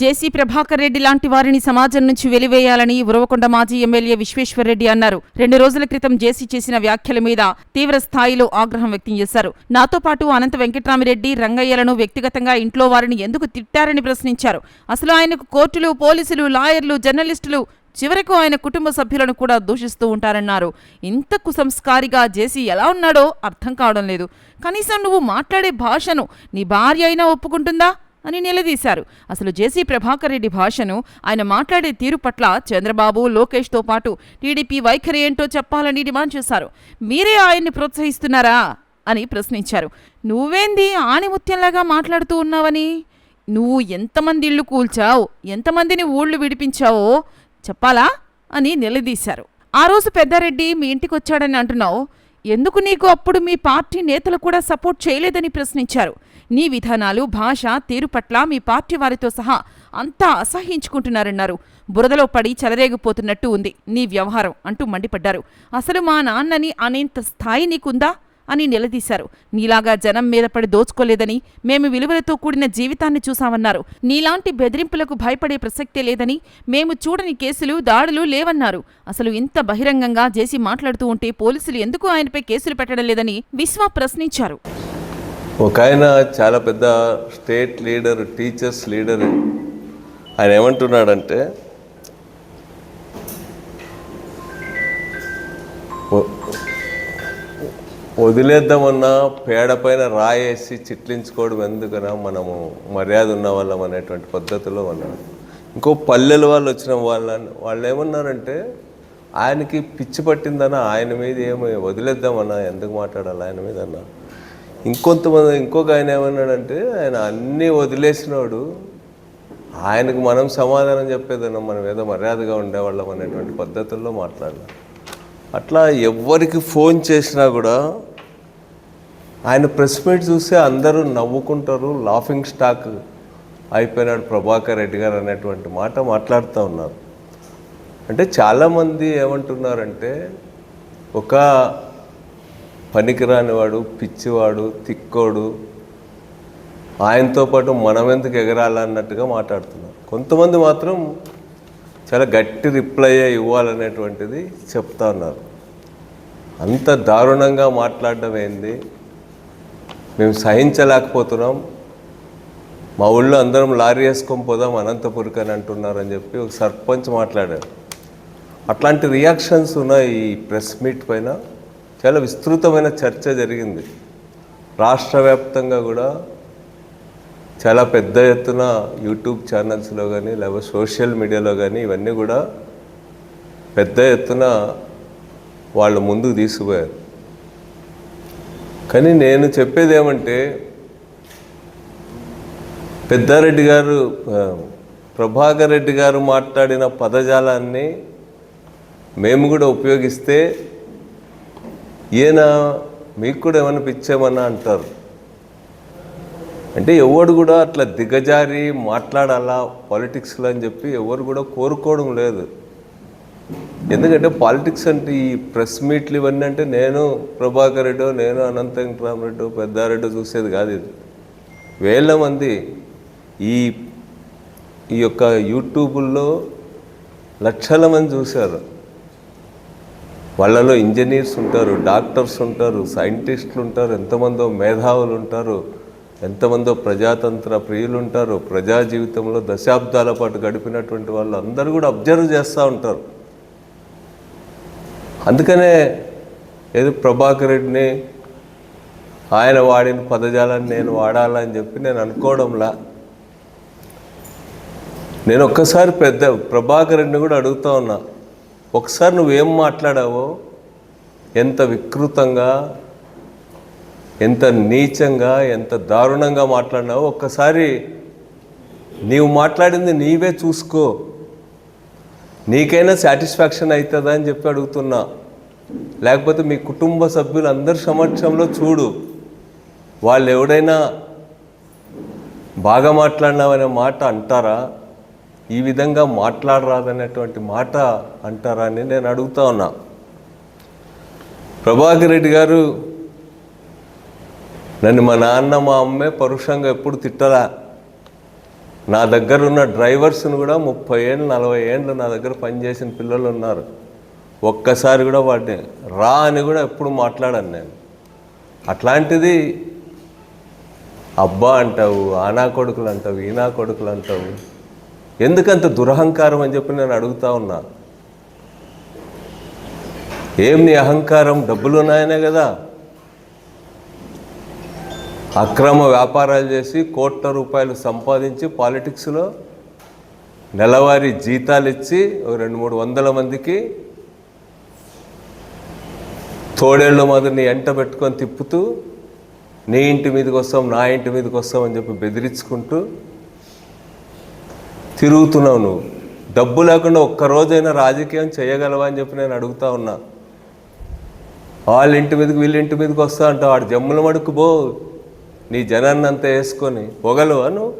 జేసీ ప్రభాకర్ రెడ్డి లాంటి వారిని సమాజం నుంచి వెలివేయాలని ఉరవకొండ మాజీ ఎమ్మెల్యే విశ్వేశ్వర్రెడ్డి అన్నారు. 2 రోజుల క్రితం జేసీ చేసిన వ్యాఖ్యల మీద తీవ్ర స్థాయిలో ఆగ్రహం వ్యక్తం చేశారు. నాతో పాటు అనంత వెంకట్రామిరెడ్డి, రంగయ్యలను వ్యక్తిగతంగా ఇంట్లో వారిని ఎందుకు తిట్టారని ప్రశ్నించారు. అసలు ఆయనకు కోర్టులు, పోలీసులు, లాయర్లు, జర్నలిస్టులు, చివరకు ఆయన కుటుంబ సభ్యులను కూడా దూషిస్తూ ఉంటారన్నారు. ఇంత కుసంస్కారిగా జేసీ ఎలా ఉన్నాడో అర్థం కావడం లేదు. కనీసం నువ్వు మాట్లాడే భాషను నీ భార్య అయినా ఒప్పుకుంటుందా అని నిలదీశారు. అసలు జేసీ ప్రభాకర్ రెడ్డి భాషను, ఆయన మాట్లాడే తీరు పట్ల చంద్రబాబు, లోకేష్తో పాటు టీడీపీ వైఖరి ఏంటో చెప్పాలని డిమాండ్ చేశారు. మీరే ఆయన్ని ప్రోత్సహిస్తున్నారా అని ప్రశ్నించారు. నువ్వేంది ఆణిముత్యంలాగా మాట్లాడుతూ ఉన్నావని? నువ్వు ఎంతమంది ఇళ్లు కూల్చావు, ఎంతమందిని ఊళ్ళు విడిపించావో చెప్పాలా అని నిలదీశారు. ఆ రోజు పెద్దారెడ్డి మీ ఇంటికొచ్చాడని అంటున్నావు, ఎందుకు నీకు అప్పుడు మీ పార్టీ నేతలు కూడా సపోర్ట్ చేయలేదని ప్రశ్నించారు. నీ విధానాలు, భాష, తీరు పట్ల మీ పార్టీ వారితో సహా అంతా అసహ్యించుకుంటున్నారన్నారు. బురదలో పడి చెలరేగిపోతున్నట్టు ఉంది నీ వ్యవహారం అంటూ మండిపడ్డారు. అసలు మా నాన్నని అనేంత స్థాయి నీకుందా అని నిలదీశారు. నీలాగా జనం మీద పడి దోచుకోలేదని, మేము విలువలతో కూడిన జీవితాన్ని చూశామన్నారు. నీలాంటి బెదిరింపులకు భయపడే ప్రసక్తే లేదని, మేము చూడని కేసులు, దాడులు లేవన్నారు. అసలు ఇంత బహిరంగంగా జేసీ మాట్లాడుతూ ఉంటే పోలీసులు ఎందుకు ఆయనపై కేసులు పెట్టడం లేదని విశ్వ ప్రశ్నించారు. ఒక ఆయన చాలా పెద్ద స్టేట్ లీడర్, టీచర్స్ లీడర్. ఆయన ఏమంటున్నాడంటే, వదిలేద్దామన్నా పేడ పైన రాయేసి చిట్లించుకోవడం ఎందుకన్నా, మనము మర్యాద ఉన్న వాళ్ళం అనేటువంటి పద్ధతిలో ఉన్నాడు. ఇంకో పల్లెల వాళ్ళు వచ్చిన వాళ్ళు ఏమన్నారంటే, ఆయనకి పిచ్చి పట్టిందన్నా, ఆయన మీద ఏమో వదిలేద్దామన్నా, ఎందుకు మాట్లాడాలి ఆయన మీద అన్నా. ఇంకొక ఆయన ఏమన్నాడంటే, ఆయన అన్నీ వదిలేసినాడు, ఆయనకు మనం సమాధానం చెప్పేదన్నా, మనం ఏదో మర్యాదగా ఉండేవాళ్ళం అనేటువంటి పద్ధతుల్లో మాట్లాడాలి. అట్లా ఎవరికి ఫోన్ చేసినా కూడా ఆయన ప్రెస్ మీట్ చూస్తే అందరూ నవ్వుకుంటారు, లాఫింగ్ స్టాక్ అయిపోయినాడు ప్రభాకర్ రెడ్డి గారు అనేటువంటి మాట మాట్లాడుతూ ఉన్నారు. అంటే చాలామంది ఏమంటున్నారంటే, ఒక పనికిరానివాడు, పిచ్చివాడు, తిక్కోడు, ఆయనతో పాటు మనం ఎందుకు ఎగరాలన్నట్టుగా మాట్లాడుతున్నారు. కొంతమంది మాత్రం చాలా గట్టి రిప్లై ఇవ్వాలనేటువంటిది చెప్తా ఉన్నారు. అంత దారుణంగా మాట్లాడడం ఏంది, మేము సహించలేకపోతున్నాం, మా ఊళ్ళో అందరం లారీ వేసుకొని పోదాం అనంతపురికి అని అంటున్నారని చెప్పి ఒక సర్పంచ్ మాట్లాడారు. అట్లాంటి రియాక్షన్స్ ఉన్నాయి. ఈ ప్రెస్ మీట్ పైన చాలా విస్తృతమైన చర్చ జరిగింది. రాష్ట్ర వ్యాప్తంగా కూడా చాలా పెద్ద ఎత్తున యూట్యూబ్ ఛానల్స్లో కానీ, లేకపోతే సోషల్ మీడియాలో కానీ ఇవన్నీ కూడా పెద్ద ఎత్తున వాళ్ళ ముందుకు తీసుకుపోయారు. కానీ నేను చెప్పేది ఏమంటే, పెద్దారెడ్డి గారు, ప్రభాకర్ రెడ్డి గారు మాట్లాడిన పదజాలాన్ని మేము కూడా ఉపయోగిస్తే ఈయన మీకు కూడా ఏమైనా పిచ్చేమన్నా అంటారు. అంటే ఎవడు కూడా అట్లా దిగజారి మాట్లాడాలా పాలిటిక్స్లో అని చెప్పి ఎవరు కూడా కోరుకోవడం లేదు. ఎందుకంటే పాలిటిక్స్ అంటే ఈ ప్రెస్ మీట్లు ఇవన్నీ అంటే నేను ప్రభాకర్ రెడ్డో, నేను అనంత వెంకటరామరెడ్డో, పెద్దారెడ్డో చూసేది కాదు. ఇది వేల మంది ఈ యొక్క యూట్యూబుల్లో లక్షల మంది చూశారు. వాళ్ళలో ఇంజనీర్స్ ఉంటారు, డాక్టర్స్ ఉంటారు, సైంటిస్టులు ఉంటారు, ఎంతమందో మేధావులు ఉంటారు, ఎంతమందో ప్రజాతంత్ర ప్రియులు ఉంటారు, ప్రజా జీవితంలో దశాబ్దాల పాటు గడిపినటువంటి వాళ్ళు అందరూ కూడా అబ్జర్వ్ చేస్తూ ఉంటారు. అందుకనే ఏదో ప్రభాకర్ రెడ్డిని ఆయన వాడిన పదజాలాన్ని నేను వాడాలని చెప్పి నేను అనుకోవడంలా. నేను ఒక్కసారి ప్రభాకర్ రెడ్డిని కూడా అడుగుతా ఉన్నా, ఒకసారి నువ్వేం మాట్లాడావో, ఎంత వికృతంగా, ఎంత నీచంగా, ఎంత దారుణంగా మాట్లాడినావో ఒక్కసారి నీవు మాట్లాడింది నీవే చూసుకో, నీకైనా సాటిస్ఫాక్షన్ అవుతుందా అని చెప్పి అడుగుతున్నా. లేకపోతే మీ కుటుంబ సభ్యులందరి సమక్షంలో చూడు, వాళ్ళు ఎవడైనా బాగా మాట్లాడినావనే మాట అంటారా, ఈ విధంగా మాట్లాడరాదనేటువంటి మాట అంటారా అని నేను అడుగుతా ఉన్నా. ప్రభాకర్ రెడ్డి గారు నన్ను మా నాన్న, మా అమ్మే పరుషంగా ఎప్పుడు తిట్టలా. నా దగ్గర ఉన్న డ్రైవర్స్ను కూడా 30 ఏళ్ళు 40 ఏళ్ళు నా దగ్గర పనిచేసిన పిల్లలు ఉన్నారు. ఒక్కసారి కూడా వాడిని రా అని కూడా ఎప్పుడు మాట్లాడాను నేను. అట్లాంటిది అబ్బా అంటావు, ఆనా కొడుకులు అంటావు, ఈనా కొడుకులు అంటావు, ఎందుకంత దురహంకారం అని చెప్పి నేను అడుగుతా ఉన్నా. ఏం నీ అహంకారం? డబ్బులు ఉన్నాయనే కదా. అక్రమ వ్యాపారాలు చేసి కోట్ల రూపాయలు సంపాదించి పాలిటిక్స్లో నెలవారీ జీతాలు ఇచ్చి 200-300 మందికి తోడేళ్ళు మాదిరి ఎంట పెట్టుకొని తిప్పుతూ నీ ఇంటి మీదకి వస్తాం, నా ఇంటి మీదకి వస్తాం అని చెప్పి బెదిరించుకుంటూ తిరుగుతున్నావు నువ్వు. డబ్బు లేకుండా ఒక్కరోజైనా రాజకీయం చేయగలవా అని చెప్పి నేను అడుగుతా ఉన్నా. వాళ్ళ ఇంటి మీదకి వీళ్ళ ఇంటి మీదకి వస్తా అంటావు. వాడు జమ్ముల మడుకు పో, నీ జనాన్ని అంతా వేసుకొని పోగలవా నువ్వు?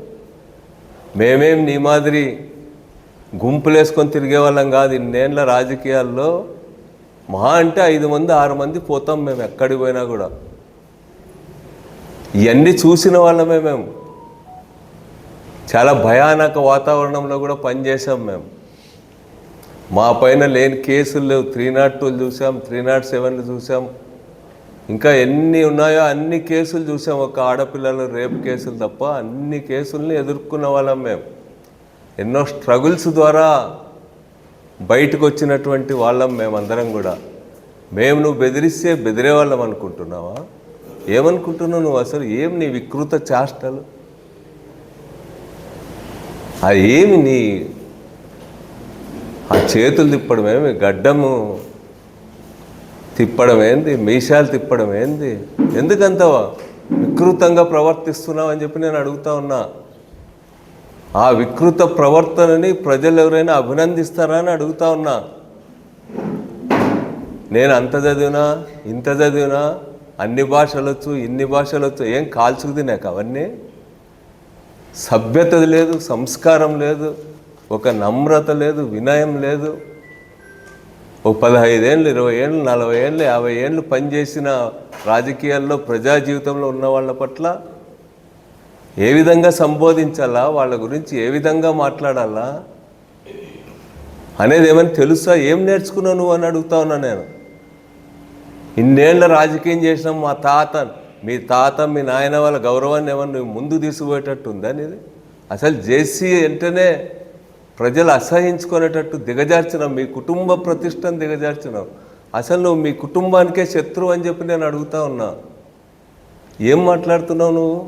మేమేం నీ మాదిరి గుంపులు వేసుకొని తిరిగే వాళ్ళం కాదు. ఇన్నేళ్ళ రాజకీయాల్లో మహా అంటే 5 మంది 6 మంది పోతాం మేము ఎక్కడికి పోయినా కూడా. ఇవన్నీ చూసిన వాళ్ళమే మేము. చాలా భయానక వాతావరణంలో కూడా పనిచేసాం మేము. మా పైన లేని కేసులు లేవు. 302 చూసాం, 307 చూసాం, ఇంకా ఎన్ని ఉన్నాయో అన్ని కేసులు చూసాం. ఒక ఆడపిల్లలు రేప్ కేసులు తప్ప అన్ని కేసుల్ని ఎదుర్కొన్న వాళ్ళం మేము. ఎన్నో స్ట్రగుల్స్ ద్వారా బయటకు వచ్చినటువంటి వాళ్ళం మేమందరం కూడా. మేము నువ్వు బెదిరిస్తే బెదిరే వాళ్ళం అనుకుంటున్నావా? ఏమనుకుంటున్నావు నువ్వు అసలు? ఏం నీ వికృత చేష్టలు? అది ఏమి నీ ఆ చేతులు తిప్పడం ఏమి, గడ్డము తిప్పడం ఏంది, మీసాలు తిప్పడం ఏంది? ఎందుకంత వికృతంగా ప్రవర్తిస్తున్నావు అని చెప్పి నేను అడుగుతా ఉన్నా. ఆ వికృత ప్రవర్తనని ప్రజలు ఎవరైనా అభినందిస్తారా అని అడుగుతా ఉన్నా. నేను అంత చదివినా ఇంత చదివినా అన్ని భాషలు వచ్చు, ఇన్ని భాషలు వచ్చు, ఏం కాల్చుకు తినాక అవన్నీ? సభ్యత లేదు, సంస్కారం లేదు, ఒక నమ్రత లేదు, వినయం లేదు. ఒక 15 ఏళ్ళు 20 ఏళ్ళు 40 ఏళ్ళు 50 ఏళ్ళు పనిచేసిన రాజకీయాల్లో ప్రజా జీవితంలో ఉన్న వాళ్ళ పట్ల ఏ విధంగా సంబోధించాలా, వాళ్ళ గురించి ఏ విధంగా మాట్లాడాలా అనేది ఏమైనా తెలుసా? ఏం నేర్చుకున్నావు నువ్వు అని అడుగుతా ఉన్నా నేను. ఇన్నేళ్ళ రాజకీయం చేసినాం. మా తాత, మీ తాత, మీ నాయన వాళ్ళ గౌరవాన్ని ఏమన్నా నువ్వు ముందు తీసుకుపోయేటట్టు ఉందా నీది? అసలు జేసీ అంటేనే ప్రజలు అసహించుకునేటట్టు దిగజార్చినావు. మీ కుటుంబ ప్రతిష్టను దిగజార్చినావు. అసలు నువ్వు మీ కుటుంబానికే శత్రువు అని చెప్పి నేను అడుగుతా ఉన్నా. ఏం మాట్లాడుతున్నావు నువ్వు?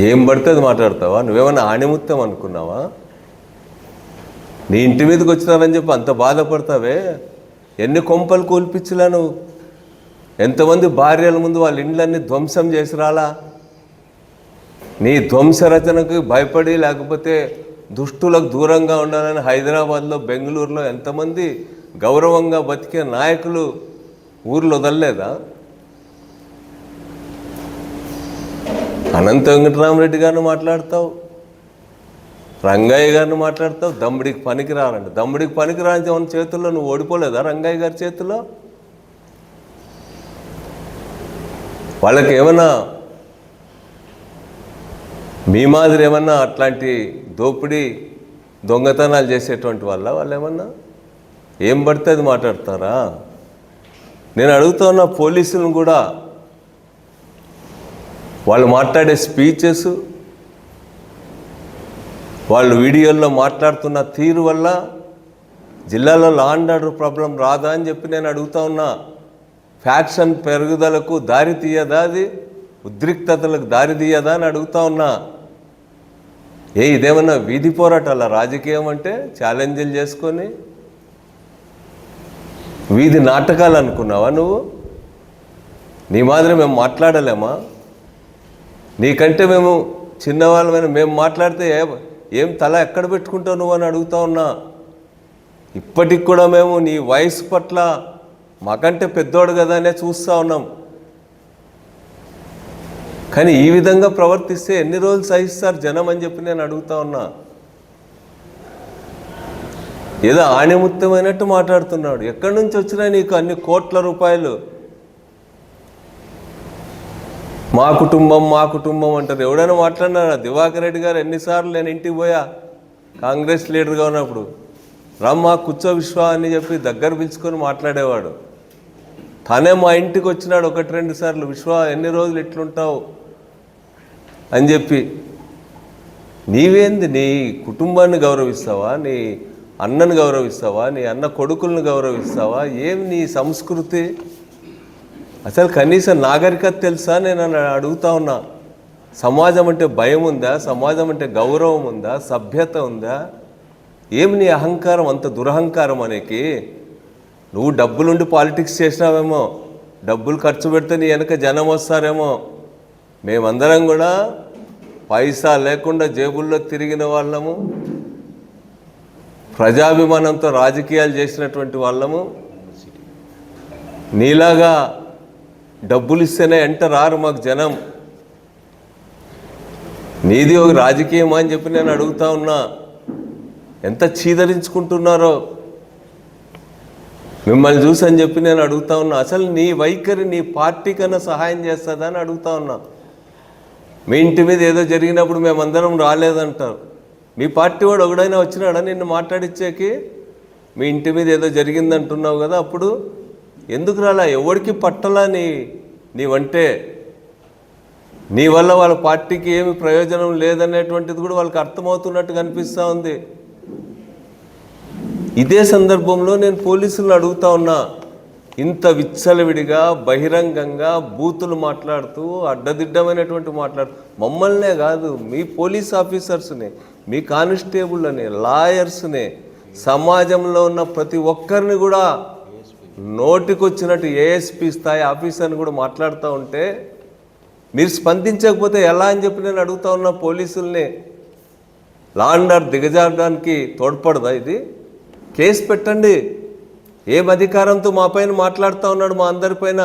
ఏం పడితే అది మాట్లాడతావా? నువ్వేమన్నా ఆణిముత్యం అనుకున్నావా? నీ ఇంటి మీదకి వచ్చినారని చెప్పి అంత బాధపడతావే? ఎన్ని కొంపలు కూల్పించలా నువ్వు? ఎంతమంది భార్యల ముందు వాళ్ళ ఇండ్లన్నీ ధ్వంసం చేసి రాలా? నీ ధ్వంస రచనకు భయపడి, లేకపోతే దుష్టులకు దూరంగా ఉండాలని హైదరాబాద్లో, బెంగళూరులో ఎంతమంది గౌరవంగా బతికే నాయకులు ఊర్లో వదలలేదా? అనంత వెంకటరామరెడ్డి గారిని మాట్లాడతావు, రంగయ్య గారిని మాట్లాడతావు. దమ్ముడికి పనికిరాలంట. దమ్ముడికి పనికిరాని ఉన్న చేతుల్లో నువ్వు ఓడిపోలేదా రంగయ్య గారి చేతిలో? వాళ్ళకి ఏమన్నా మీ మాదిరి ఏమన్నా అట్లాంటి దోపిడీ దొంగతనాలు చేసేటువంటి వాళ్ళు ఏమన్నా ఏం పడితే అది మాట్లాడతారా? నేను అడుగుతా ఉన్న పోలీసులను కూడా, వాళ్ళు మాట్లాడే స్పీచెస్, వాళ్ళు వీడియోల్లో మాట్లాడుతున్న తీరు వల్ల జిల్లాలో లా అండ్ ఆర్డర్ ప్రాబ్లం రాదా అని చెప్పి నేను అడుగుతా ఉన్నా. ఫ్యాక్షన్ పెరుగుదలకు దారి తీయదా? అది ఉద్రిక్తతలకు దారి తీయదా అని అడుగుతా ఉన్నా. ఇదేమన్నా వీధి పోరాటాల రాజకీయం అంటే? ఛాలెంజ్లు చేసుకొని వీధి నాటకాలు అనుకున్నావా నువ్వు? నీ మాదిరి మేము మాట్లాడలేమా? నీకంటే మేము చిన్నవాళ్ళమైన మేము మాట్లాడితే ఏం తల ఎక్కడ పెట్టుకుంటావు నువ్వు అని అడుగుతా ఉన్నా. ఇప్పటికి కూడా మేము నీ వయసు పట్ల మాకంటే పెద్దోడు కదా అనే చూస్తూ ఉన్నాం. కానీ ఈ విధంగా ప్రవర్తిస్తే ఎన్ని రోజులు సహిస్తారు జనం అని చెప్పి నేను అడుగుతా ఉన్నా. ఏదో ఆణిముత్యమైనట్టు మాట్లాడుతున్నాడు. ఎక్కడి నుంచి వచ్చినా నీకు అన్ని కోట్ల రూపాయలు? మా కుటుంబం అంటారు. ఎవడైనా మాట్లాడినారా? దివాకర్ రెడ్డి గారు ఎన్నిసార్లు నేను ఇంటికి పోయా కాంగ్రెస్ లీడర్గా ఉన్నప్పుడు, రమ్మా కూర్చో విశ్వ అని చెప్పి దగ్గర పిలుచుకొని మాట్లాడేవాడు. తనే మా ఇంటికి వచ్చినాడు 1-2 సార్లు, విశ్వ ఎన్ని రోజులు ఇట్లుంటావు అని చెప్పి. నీవేంది, నీ కుటుంబాన్ని గౌరవిస్తావా? నీ అన్నను గౌరవిస్తావా? నీ అన్న కొడుకులను గౌరవిస్తావా? ఏం నీ సంస్కృతి? అసలు కనీసం నాగరికత తెలుసా? నేను అడుగుతా ఉన్నా. సమాజం అంటే భయం ఉందా? సమాజం అంటే గౌరవం ఉందా? సభ్యత ఉందా? ఏమి నీ అహంకారం, అంత దురహంకారం అనేకి? నువ్వు డబ్బులుండి పాలిటిక్స్ చేసినావేమో, డబ్బులు ఖర్చు పెడితే నీ వెనక జనం వస్తారేమో. మేమందరం కూడా పైసా లేకుండా జేబుల్లో తిరిగిన వాళ్ళము, ప్రజాభిమానంతో రాజకీయాలు చేసినటువంటి వాళ్ళము. నీలాగా డబ్బులు ఇస్తేనే ఎంట రారు మాకు జనం. నీది ఒక రాజకీయమా అని చెప్పి నేను అడుగుతా ఉన్నా. ఎంత చీదరించుకుంటున్నారో మిమ్మల్ని చూసి అని చెప్పి నేను అడుగుతా ఉన్నా. అసలు నీ వైఖరి నీ పార్టీ కన్నా సహాయం చేస్తుందా అని అడుగుతా ఉన్నా. మీ ఇంటి మీద ఏదో జరిగినప్పుడు మేమందరం రాలేదంటారు. మీ పార్టీ వాడు ఒకడైనా వచ్చినాడా నిన్ను మాట్లాడిచ్చేకి? మీ ఇంటి మీద ఏదో జరిగిందంటున్నావు కదా, అప్పుడు ఎందుకు రాలా? ఎవరికి పట్టలా నీవంటే? నీ వల్ల వాళ్ళ పార్టీకి ఏమి ప్రయోజనం లేదనేటువంటిది కూడా వాళ్ళకి అర్థమవుతున్నట్టు కనిపిస్తూ ఉంది. ఇదే సందర్భంలో నేను పోలీసులను అడుగుతా ఉన్నా. ఇంత విచ్చలవిడిగా బహిరంగంగా బూతులు మాట్లాడుతూ అడ్డదిడ్డమైనటువంటి మమ్మల్నే కాదు, మీ పోలీస్ ఆఫీసర్స్ని, మీ కానిస్టేబుల్ని, లాయర్స్ని, సమాజంలో ఉన్న ప్రతి ఒక్కరిని కూడా నోటికొచ్చినట్టు ఏఎస్పీ స్థాయి ఆఫీసర్ని కూడా మాట్లాడుతూ ఉంటే మీరు స్పందించకపోతే ఎలా అని చెప్పి నేను అడుగుతా ఉన్నా పోలీసుల్ని. లా అండ్ ఆర్డర్ దిగజారడానికి తోడ్పడదా ఇది? కేసు పెట్టండి. ఏం అధికారంతో మా పైన మాట్లాడుతూ ఉన్నాడు? మా అందరిపైన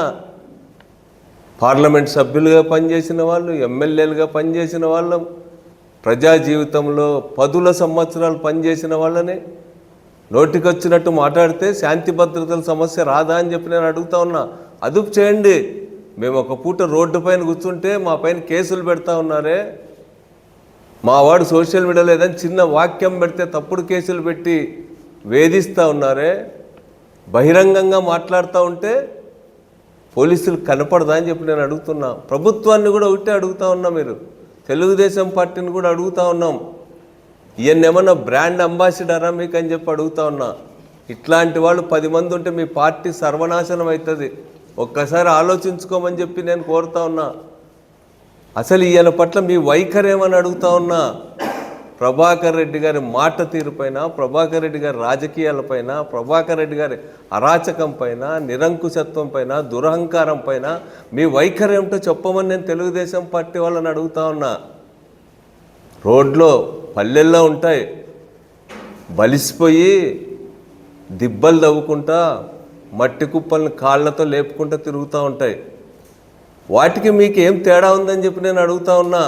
పార్లమెంట్ సభ్యులుగా పనిచేసిన వాళ్ళు, ఎమ్మెల్యేలుగా పనిచేసిన వాళ్ళం, ప్రజా జీవితంలో 10 సంవత్సరాలు పనిచేసిన వాళ్ళని నోటికొచ్చినట్టు మాట్లాడితే శాంతి భద్రతల సమస్య రాదా అని చెప్పి నేను అడుగుతా ఉన్నా. అదుపు చేయండి. మేము ఒక పూట రోడ్డు పైన కూర్చుంటే మా పైన కేసులు పెడతా ఉన్నారే. మా వాడు సోషల్ మీడియాలో ఏదైనా చిన్న వాక్యం పెడితే తప్పుడు కేసులు పెట్టి వేధిస్తూ ఉన్నారే. బహిరంగంగా మాట్లాడుతూ ఉంటే పోలీసులు కనపడదా అని చెప్పి నేను అడుగుతున్నా. ప్రభుత్వాన్ని కూడా ఒకటే అడుగుతా ఉన్నా. మీరు తెలుగుదేశం పార్టీని కూడా అడుగుతా ఉన్నాం. ఈయన ఏమన్నా బ్రాండ్ అంబాసిడరా మీకు అని చెప్పి అడుగుతా ఉన్నా. ఇట్లాంటి వాళ్ళు 10 మంది ఉంటే మీ పార్టీ సర్వనాశనం అవుతుంది. ఒక్కసారి ఆలోచించుకోమని చెప్పి నేను కోరుతా ఉన్నా. అసలు ఈయన పట్ల మీ వైఖరి ఏమని అడుగుతా ఉన్నా. ప్రభాకర్ రెడ్డి గారి మాట తీరుపైన, ప్రభాకర్ రెడ్డి గారి రాజకీయాలపైన, ప్రభాకర్ రెడ్డి గారి అరాచకం పైన, నిరంకుశత్వం పైన, దురహంకారం పైన మీ వైఖరి ఏమిటో చెప్పమని నేను తెలుగుదేశం పార్టీ వాళ్ళని అడుగుతా ఉన్నా. రోడ్లో పల్లెల్లో ఉంటాయి, బలిసిపోయి దిబ్బలు తవ్వుకుంటా మట్టి కుప్పల్ని కాళ్ళతో లేపుకుంటూ తిరుగుతూ ఉంటాయి. వాటికి మీకు ఏం తేడా ఉందని చెప్పి నేను అడుగుతా ఉన్నా.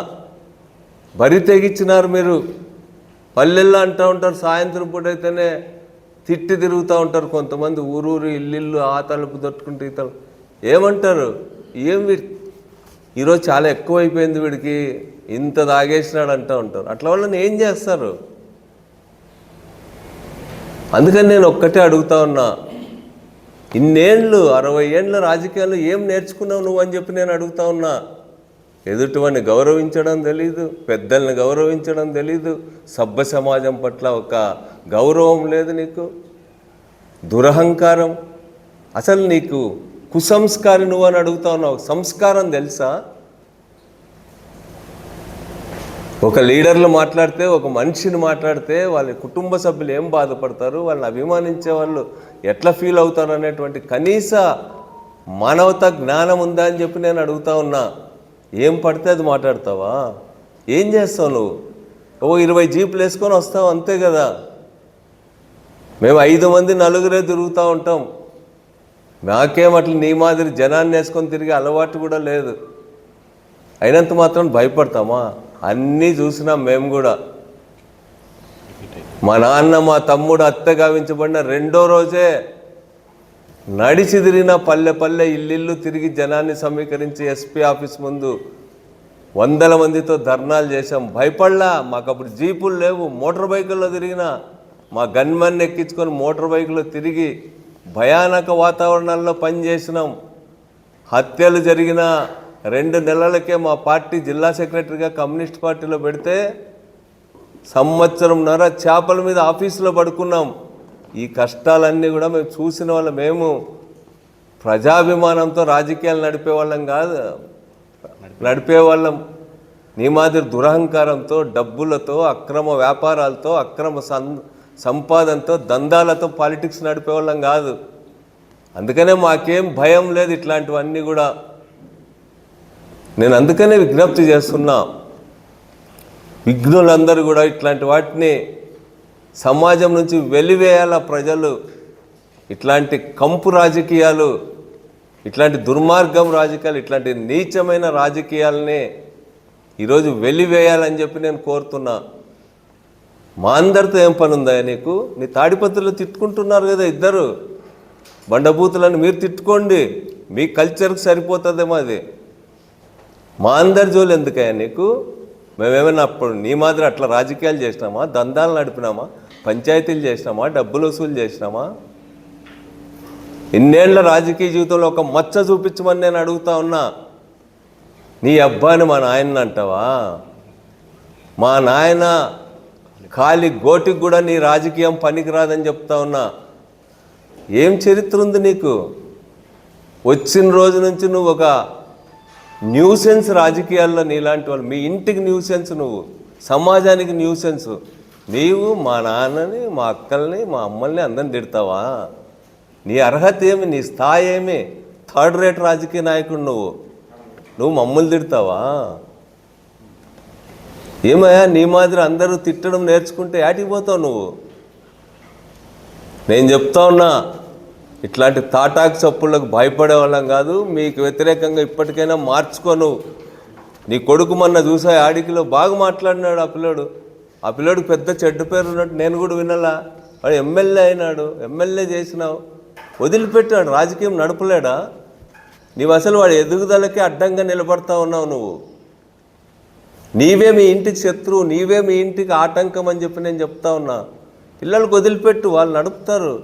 బరి తెగించినారు మీరు. పల్లెల్లో అంటూ ఉంటారు, సాయంత్రం పూట అయితేనే తిట్టి తిరుగుతూ ఉంటారు కొంతమంది. ఊరూరు ఇల్లు ఆ తలుపు తట్టుకుంటూ ఈ తలుపు ఏమంటారు? ఏం ఈరోజు చాలా ఎక్కువైపోయింది వీడికి, ఇంత తాగేసినాడు అంటూ ఉంటారు. అట్లా వాళ్ళని ఏం చేస్తారు? అందుకని నేను ఒక్కటే అడుగుతా ఉన్నా. ఇన్నేళ్ళు 60 ఏళ్ళ రాజకీయాల్లో ఏం నేర్చుకున్నావు నువ్వు అని చెప్పి నేను అడుగుతా ఉన్నా. ఎదుటివాడిని గౌరవించడం తెలీదు, పెద్దల్ని గౌరవించడం తెలీదు, సభ్య సమాజం పట్ల ఒక గౌరవం లేదు నీకు, దురహంకారం. అసలు నీకు కుసంస్కారి నువ్వు అని అడుగుతా ఉన్నావు. సంస్కారం తెలుసా? ఒక లీడర్లు మాట్లాడితే, ఒక మనిషిని మాట్లాడితే వాళ్ళ కుటుంబ సభ్యులు ఏం బాధపడతారు, వాళ్ళని అభిమానించే వాళ్ళు ఎట్లా ఫీల్ అవుతారు అనేటువంటి కనీస మానవతా జ్ఞానం ఉందా అని చెప్పి నేను అడుగుతా ఉన్నా. ఏం పడితే అది మాట్లాడతావా? ఏం చేస్తావు నువ్వు? 20 జీపులు వేసుకొని వస్తావు అంతే కదా. మేము 5 మంది నలుగురే తిరుగుతూ ఉంటాం. నాకేం అట్లా నీ మాదిరి జనాన్ని వేసుకొని తిరిగే అలవాటు కూడా లేదు. అయినంత మాత్రం భయపడతామా? అన్నీ చూసినాం మేము కూడా. మా నాన్న మా తమ్ముడు హత్య గావించబడిన 2వ రోజే నడిచి తిరిగిన పల్లె పల్లె ఇల్లు తిరిగి జనాన్ని సమీకరించి ఎస్పీ ఆఫీస్ ముందు వందల మందితో ధర్నాలు చేశాం. భయపడలా. మాకు అప్పుడు జీపులు లేవు, మోటార్ బైకుల్లో తిరిగిన మా గన్మెన్ ఎక్కించుకొని మోటార్ బైకులో తిరిగి భయానక వాతావరణాల్లో పనిచేసినాం. హత్యలు జరిగిన 2 నెలలకే మా పార్టీ జిల్లా సెక్రటరీగా కమ్యూనిస్ట్ పార్టీలో పెడితే సంవత్సరంన్నర చేపల మీద ఆఫీసులో పడుకున్నాం. ఈ కష్టాలన్నీ కూడా మేము చూసిన వాళ్ళం. మేము ప్రజాభిమానంతో రాజకీయాలు నడిపేవాళ్ళం కాదు, నడిపేవాళ్ళం నీ మాదిరి దురహంకారంతో, డబ్బులతో, అక్రమ వ్యాపారాలతో, అక్రమ సంపాదనతో, దందాలతో పాలిటిక్స్ నడిపేవాళ్ళం కాదు. అందుకనే మాకేం భయం లేదు ఇట్లాంటివన్నీ కూడా. నేను అందుకనే విజ్ఞప్తి చేస్తున్నా, విఘ్నులందరూ కూడా ఇట్లాంటి వాటిని సమాజం నుంచి వెలివేయాల ప్రజలు. ఇట్లాంటి కంపు రాజకీయాలు, ఇట్లాంటి దుర్మార్గం రాజకీయాలు, ఇట్లాంటి నీచమైన రాజకీయాలని ఈరోజు వెలివేయాలని చెప్పి నేను కోరుతున్నా. మా అందరితో ఏం పని ఉందా నీకు? నీ తాడిపత్రులు తిట్టుకుంటున్నారు కదా ఇద్దరు బండబూతులను, మీరు తిట్టుకోండి, మీ కల్చర్కి సరిపోతుందేమో అది. మా అందరి జోలు ఎందుకయ్యా నీకు? మేమేమైనా అప్పుడు నీ మాదిరి అట్లా రాజకీయాలు చేసినామా? దందాలు నడిపినామా? పంచాయతీలు చేసినామా? డబ్బులు వసూలు చేసినామా? ఇన్నేళ్ల రాజకీయ జీవితంలో ఒక మచ్చ చూపించమని నేను అడుగుతా ఉన్నా. నీ అబ్బాయిని మా నాయన అంటావా? మా నాయన ఖాళీ గోటికి కూడా నీ రాజకీయం పనికిరాదని చెప్తా ఉన్నా. ఏం చరిత్ర ఉంది నీకు? వచ్చిన రోజు నుంచి నువ్వు ఒక న్యూసెన్స్ రాజకీయాల్లో. నీలాంటి వాళ్ళు, మీ ఇంటికి న్యూసెన్స్, నువ్వు సమాజానికి న్యూసెన్స్. నీవు మా నాన్నని, మా అక్కల్ని, మా అమ్మల్ని అందరిని తిడతావా? నీ అర్హత ఏమి? నీ స్థాయి ఏమి? 3rd రేట్ రాజకీయ నాయకుడు నువ్వు మమ్మల్ని తిడతావా? ఏమయ్యా నీ మాదిరి అందరూ తిట్టడం నేర్చుకుంటే యాటికి పోతావు నువ్వు? నేను చెప్తా ఉన్నా, ఇట్లాంటి తాటాకు చప్పుళ్ళకు భయపడే వాళ్ళం కాదు. మీకు వ్యతిరేకంగా ఇప్పటికైనా మార్చుకోను. నీ కొడుకు మొన్న చూసా ఆడికిలో బాగా మాట్లాడినాడు ఆ పిల్లోడికి పెద్ద చెడ్డ పేరు ఉన్నట్టు నేను కూడా వినాలా? వాడు ఎమ్మెల్యే అయినాడు, ఎమ్మెల్యే చేసినావు, వదిలిపెట్టాడు, రాజకీయం నడపలేడా? నీవు అసలు వాడి ఎదుగుదలకే అడ్డంగా నిలబడతా ఉన్నావు. నువ్వు నీవే మీ ఇంటికి శత్రువు, నీవే మీ ఇంటికి ఆటంకం అని చెప్పి నేను చెప్తా ఉన్నా. పిల్లలకు వదిలిపెట్టు, వాళ్ళు నడుపుతారు.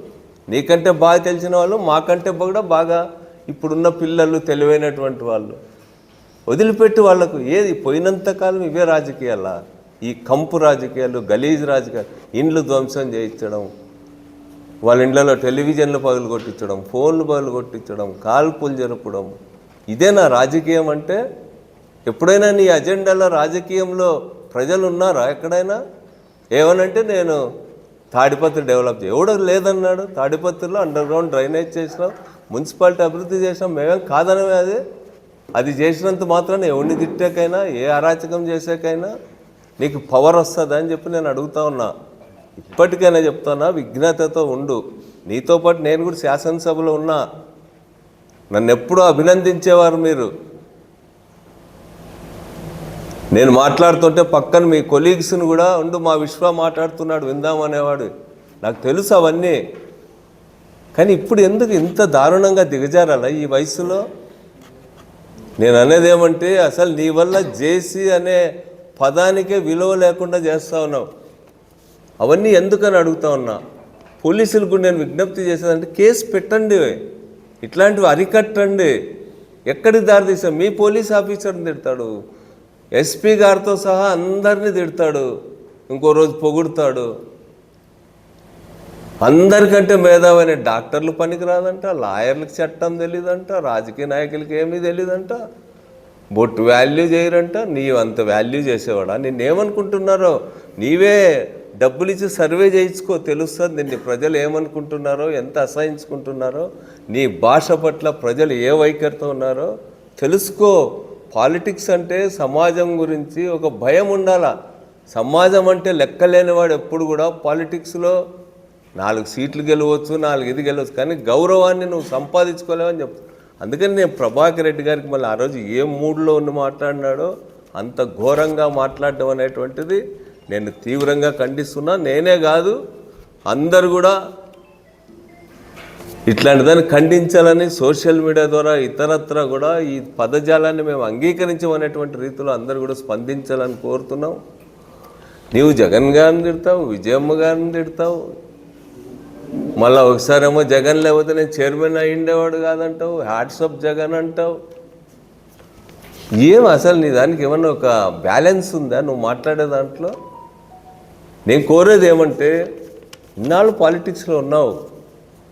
నీకంటే బాగా తెలిసిన వాళ్ళు, మాకంటే కూడా బాగా ఇప్పుడున్న పిల్లలు తెలివైనటువంటి వాళ్ళు. వదిలిపెట్టి వాళ్ళకు. ఏది పోయినంతకాలం ఇవే రాజకీయాలా? ఈ కంపు రాజకీయాలు, గలీజ్ రాజకీయాలు, ఇండ్లు ధ్వంసం చేయించడం, వాళ్ళ ఇండ్లలో టెలివిజన్లు పగులు కొట్టించడం, ఫోన్లు పగులు కొట్టించడం, కాల్పులు జరపడం. ఇదేనా రాజకీయం అంటే? ఎప్పుడైనా నీ అజెండాలో రాజకీయంలో ప్రజలు ఉన్నారా ఎక్కడైనా? ఏమనంటే నేను తాడిపత్రి డెవలప్ ఎవడో లేదన్నాడు. తాడిపత్రిలో అండర్గ్రౌండ్ డ్రైనేజ్ చేసినాం, మున్సిపాలిటీ అభివృద్ధి చేసినాం. మేమేం కాదనమే. అది చేసినంత మాత్రాన ఎవరిని తిట్టాకైనా, ఏ అరాచకం చేసాకైనా నీకు పవర్ వస్తుందా అని చెప్పి నేను అడుగుతా ఉన్నా. ఇప్పటికైనా చెప్తున్నా, విఘ్నతతో ఉండు. నీతో పాటు నేను కూడా శాసనసభలో ఉన్నా. నన్ను ఎప్పుడూ అభినందించేవారు మీరు. నేను మాట్లాడుతుంటే పక్కన మీ కొలీగ్స్ని కూడా ఉండు, మా విశ్వ మాట్లాడుతున్నాడు విందామనేవాడు. నాకు తెలుసు అవన్నీ. కానీ ఇప్పుడు ఎందుకు ఇంత దారుణంగా దిగజారాలా ఈ వయసులో? నేను అనేది ఏమంటే, అసలు నీ వల్ల జేసీ అనే పదానికే విలువ లేకుండా చేస్తూ ఉన్నావు. అవన్నీ ఎందుకని అడుగుతా ఉన్నా. పోలీసులకు నేను విజ్ఞప్తి చేసేదంటే, కేసు పెట్టండి, ఇట్లాంటివి అరికట్టండి. ఎక్కడికి దారి తీసాం? మీ పోలీస్ ఆఫీసర్ని తిడతాడు, ఎస్పీ గారితో సహా అందరినీ తిడతాడు, ఇంకో రోజు పొగుడుతాడు. అందరికంటే మేధావైన డాక్టర్లు పనికిరాదంట, లాయర్లకు చట్టం తెలీదంట, రాజకీయ నాయకులకి ఏమీ తెలీదంట, బొట్టు వాల్యూ చేయరంట. నీవు అంత వాల్యూ చేసేవాడా? నిన్నేమనుకుంటున్నారో? నీవే డబ్బులు ఇచ్చి సర్వే చేయించుకో, తెలుస్తుంది నిన్ను ప్రజలు ఏమనుకుంటున్నారో, ఎంత అసహించుకుంటున్నారో, నీ భాష పట్ల ప్రజలు ఏ వైఖరితో ఉన్నారో తెలుసుకో. పాలిటిక్స్ అంటే సమాజం గురించి ఒక భయం ఉండాలా. సమాజం అంటే లెక్కలేనివాడు ఎప్పుడు కూడా పాలిటిక్స్లో 4 సీట్లు గెలవచ్చు, 4 ఇది గెలవచ్చు, కానీ గౌరవాన్ని నువ్వు సంపాదించుకోలేవని చెప్తా. అందుకని నేను ప్రభాకర్ రెడ్డి గారికి మళ్ళీ ఆ రోజు ఏ మూడ్లో ఉండి మాట్లాడినాడో అంత ఘోరంగా మాట్లాడడం అనేటువంటిది నేను తీవ్రంగా ఖండిస్తున్నా. నేనే కాదు, అందరు కూడా ఇట్లాంటి దాన్ని ఖండించాలని సోషల్ మీడియా ద్వారా ఇతరత్ర కూడా ఈ పదజాలాన్ని మేము అంగీకరించమనేటువంటి రీతిలో అందరూ కూడా స్పందించాలని కోరుతున్నాం. నీవు జగన్ గారిని తిడతావు, విజయమ్మ గారిని తిడతావు, మళ్ళీ ఒకసారేమో జగన్ లేకపోతే నేను చైర్మన్ అయ్యిండేవాడు కాదంటావు, హ్యాట్సప్ జగన్ అంటావు. ఏం అసలు నీ దానికి ఏమన్నా ఒక బ్యాలెన్స్ ఉందా నువ్వు మాట్లాడే దాంట్లో? నేను కోరేది ఏమంటే, ఇన్నాళ్ళు పాలిటిక్స్లో ఉన్నావు,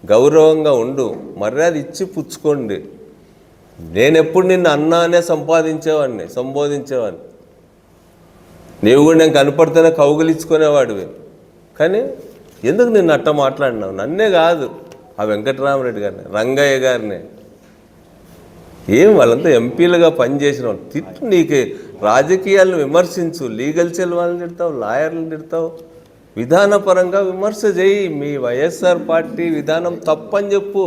గౌరవంగా ఉండు, మర్యాద ఇచ్చి పుచ్చుకోండి. నేను ఎప్పుడు నిన్ను అన్నానే సంబోధించేవాడిని. నీవు కూడా నేను కనపడితేనే కౌగులించుకునేవాడివి. కానీ ఎందుకు నిన్ను అట్ట మాట్లాడినావు? నన్నే కాదు, ఆ వెంకటరామరెడ్డి గారిని, రంగయ్య గారిని, ఏం వాళ్ళంతా ఎంపీలుగా పనిచేసిన తిట్టు. నీకు రాజకీయాలను విమర్శించు, లీగల్ సెల్ వాళ్ళని తిడతావు, లాయర్లను తిడతావు, విధానపరంగా విమర్శ చేయి. మీ వైఎస్ఆర్ పార్టీ విధానం తప్పని చెప్పు.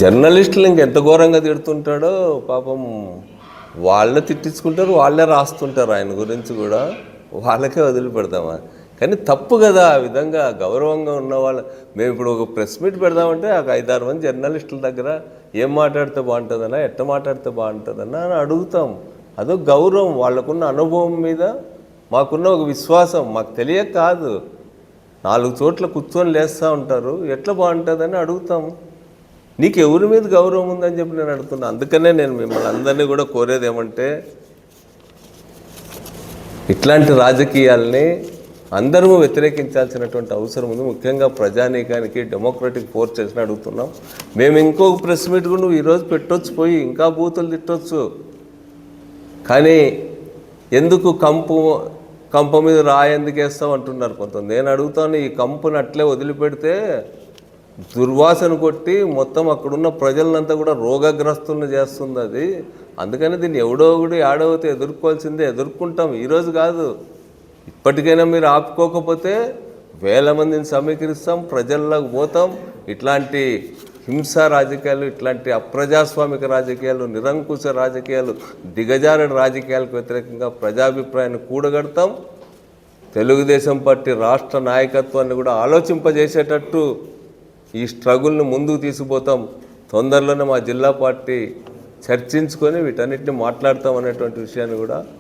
జర్నలిస్టులు ఇంకెంత ఘోరంగా తిడుతుంటాడో పాపం. వాళ్ళే తిట్టించుకుంటారు, వాళ్ళే రాస్తుంటారు ఆయన గురించి కూడా, వాళ్ళకే వదిలిపెడతామా? కానీ తప్పు కదా ఆ విధంగా గౌరవంగా ఉన్న వాళ్ళు. మేము ఇప్పుడు ఒక ప్రెస్ మీట్ పెడదామంటే ఒక 5-6 మంది జర్నలిస్టుల దగ్గర ఏం మాట్లాడితే బాగుంటుందన్నా, ఎట్ట మాట్లాడితే బాగుంటుందన్నా అని అడుగుతాం. అదొక గౌరవం, వాళ్ళకున్న అనుభవం మీద మాకున్న ఒక విశ్వాసం. మాకు తెలియక కాదు, 4 చోట్ల కూర్చొని లేస్తూ ఉంటారు, ఎట్లా బాగుంటుందని అడుగుతాం. నీకు ఎవరి మీద గౌరవం ఉందని చెప్పి నేను అడుగుతున్నాను. అందుకనే నేను మిమ్మల్ని అందరినీ కూడా కోరేది ఏమంటే, ఇట్లాంటి రాజకీయాల్ని అందరూ వ్యతిరేకించాల్సినటువంటి అవసరం ఉంది. ముఖ్యంగా ప్రజానీకానికి, డెమోక్రటిక్ ఫోర్సెస్ని అడుగుతున్నాం. మేము ఇంకొక ప్రెస్ మీట్ కూడా నువ్వు ఈరోజు పెట్టొచ్చు, పోయి ఇంకా బూతులు తిట్టొచ్చు. కానీ ఎందుకు కంప మీద రాయి ఎందుకు వేస్తావు అంటున్నారు కొంతమంది. నేను అడుగుతాను, ఈ కంపుని అట్లే వదిలిపెడితే దుర్వాసన కొట్టి మొత్తం అక్కడున్న ప్రజలంతా కూడా రోగగ్రస్తులను చేస్తుంది అది. అందుకని దీన్ని ఎవడో ఒకటి ఆడవతే ఎదుర్కోవాల్సిందే, ఎదుర్కొంటాం. ఈరోజు కాదు, ఇప్పటికైనా మీరు ఆపుకోకపోతే 1000 మందిని సమీకరిస్తాం, ప్రజల్లోకి పోతాం. ఇట్లాంటి హింసా రాజకీయాలు, ఇట్లాంటి అప్రజాస్వామిక రాజకీయాలు, నిరంకుశ రాజకీయాలు, దిగజారుడు రాజకీయాలకు వ్యతిరేకంగా ప్రజాభిప్రాయాన్ని కూడగడతాం. తెలుగుదేశం పార్టీ రాష్ట్ర నాయకత్వాన్ని కూడా ఆలోచింపజేసేటట్టు ఈ స్ట్రగుల్ని ముందుకు తీసుకుపోతాం. తొందరలోనే మా జిల్లా పార్టీ చర్చించుకొని వీటన్నిటిని మాట్లాడతాం అనేటువంటి విషయాన్ని కూడా